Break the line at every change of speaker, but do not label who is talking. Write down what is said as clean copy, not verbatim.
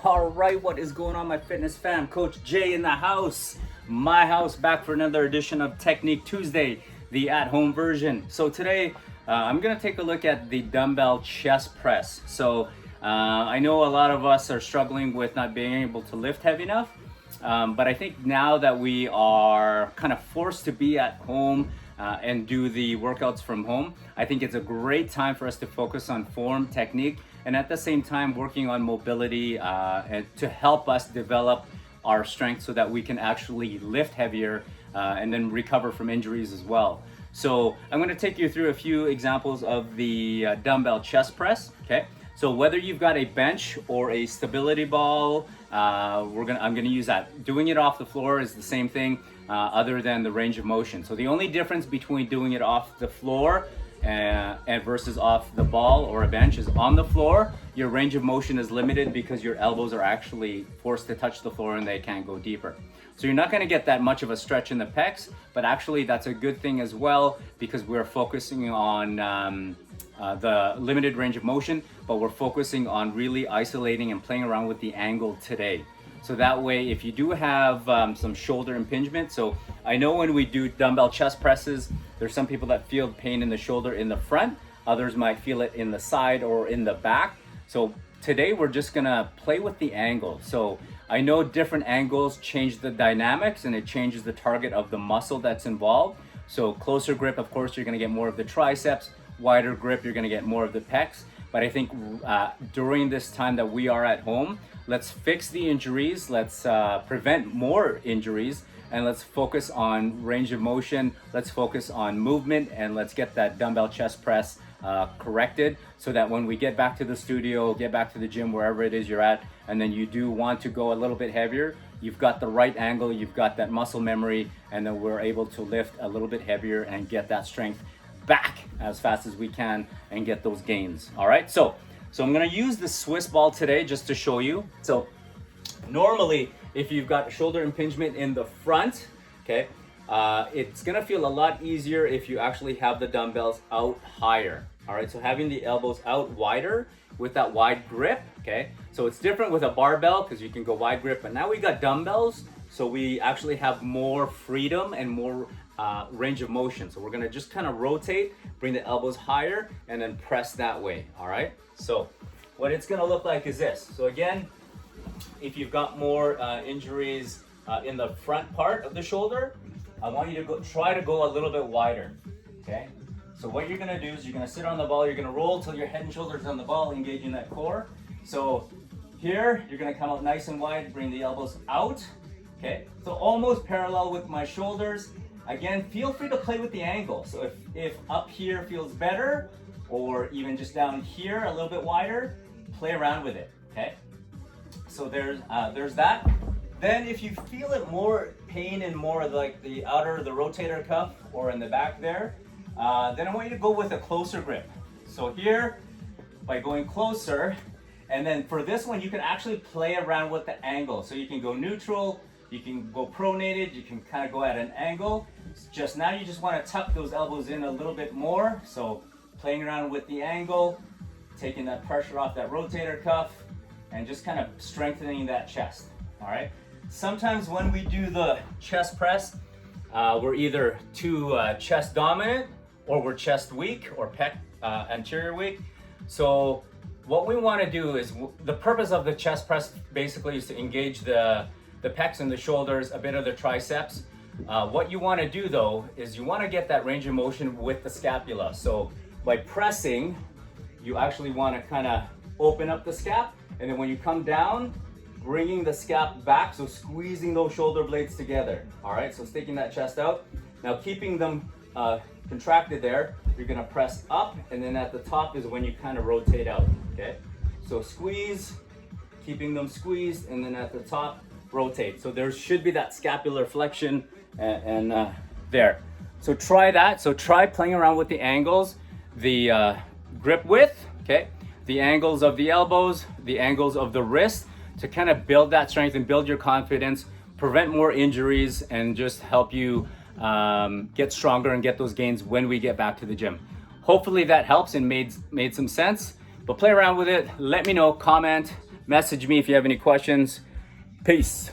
All right, what is going on, my fitness fam? Coach Jay in the house. My house back for another edition of Technique Tuesday, the at-home version. So today, I'm gonna take a look at the dumbbell chest press. I know a lot of us are struggling with not being able to lift heavy enough, but I think now that we are kind of forced to be at home and do the workouts from home, I think it's a great time for us to focus on form, technique, and at the same time working on mobility and to help us develop our strength so that we can actually lift heavier and then recover from injuries as well. So I'm going to take you through a few examples of the dumbbell chest press. Okay, so whether you've got a bench or a stability ball, I'm going to use that. Doing it off the floor is the same thing, other than the range of motion. So the only difference between doing it off the floor and versus off the ball or a bench is on the floor, your range of motion is limited because your elbows are actually forced to touch the floor and they can't go deeper. So you're not going to get that much of a stretch in the pecs, but actually that's a good thing as well because we're focusing on the limited range of motion, but we're focusing on really isolating and playing around with the angle today. So that way, if you do have some shoulder impingement, so I know when we do dumbbell chest presses, there's some people that feel pain in the shoulder in the front, others might feel it in the side or in the back. So today we're just gonna play with the angle. So I know different angles change the dynamics and it changes the target of the muscle that's involved. So closer grip, of course, you're gonna get more of the triceps, wider grip, you're gonna get more of the pecs. But I think during this time that we are at home, let's fix the injuries, let's prevent more injuries, and let's focus on range of motion, let's focus on movement, and let's get that dumbbell chest press corrected so that when we get back to the studio, get back to the gym, wherever it is you're at, and then you do want to go a little bit heavier, you've got the right angle, you've got that muscle memory, and then we're able to lift a little bit heavier and get that strength back as fast as we can and get those gains. All right, so I'm gonna use the Swiss ball today just to show you. So normally, if you've got shoulder impingement in the front, okay, it's gonna feel a lot easier if you actually have the dumbbells out higher. All right, so having the elbows out wider with that wide grip, okay? So it's different with a barbell because you can go wide grip, but now we got dumbbells, so we actually have more freedom and more range of motion. So we're gonna just kind of rotate, bring the elbows higher, and then press that way, all right? So what it's gonna look like is this. So again, if you've got more injuries in the front part of the shoulder, I want you to try to go a little bit wider, okay? So what you're gonna do is you're gonna sit on the ball, you're gonna roll till your head and shoulders on the ball, engaging that core. So here, you're gonna come out nice and wide, bring the elbows out, okay? So almost parallel with my shoulders. Again, feel free to play with the angle. So if up here feels better, or even just down here a little bit wider, play around with it, okay? So there's that. Then if you feel it more pain in more like the outer, the rotator cuff or in the back there, then I want you to go with a closer grip. So here, by going closer, and then for this one, you can actually play around with the angle. So you can go neutral, you can go pronated, you can kind of go at an angle. Just now you just want to tuck those elbows in a little bit more. So playing around with the angle, taking that pressure off that rotator cuff, and just kind of strengthening that chest, all right? Sometimes when we do the chest press, we're either too chest dominant, or we're chest weak, or pec anterior weak. So what we want to do is, the purpose of the chest press basically is to engage the pecs and the shoulders, a bit of the triceps. What you want to do though is you want to get that range of motion with the scapula. So by pressing, you actually want to kind of open up the scap, and then when you come down, bringing the scap back, so squeezing those shoulder blades together. All right, so sticking that chest out. Now keeping them contracted there, you're gonna press up, and then at the top is when you kind of rotate out, okay? So squeeze, keeping them squeezed, and then at the top, rotate. So there should be that scapular flexion and there. So try that. So try playing around with the angles, the grip width, okay? The angles of the elbows, the angles of the wrist, to kind of build that strength and build your confidence, prevent more injuries, and just help you get stronger and get those gains when we get back to the gym. Hopefully that helps and made some sense, but play around with it. Let me know, comment, Message me if you have any questions. Peace.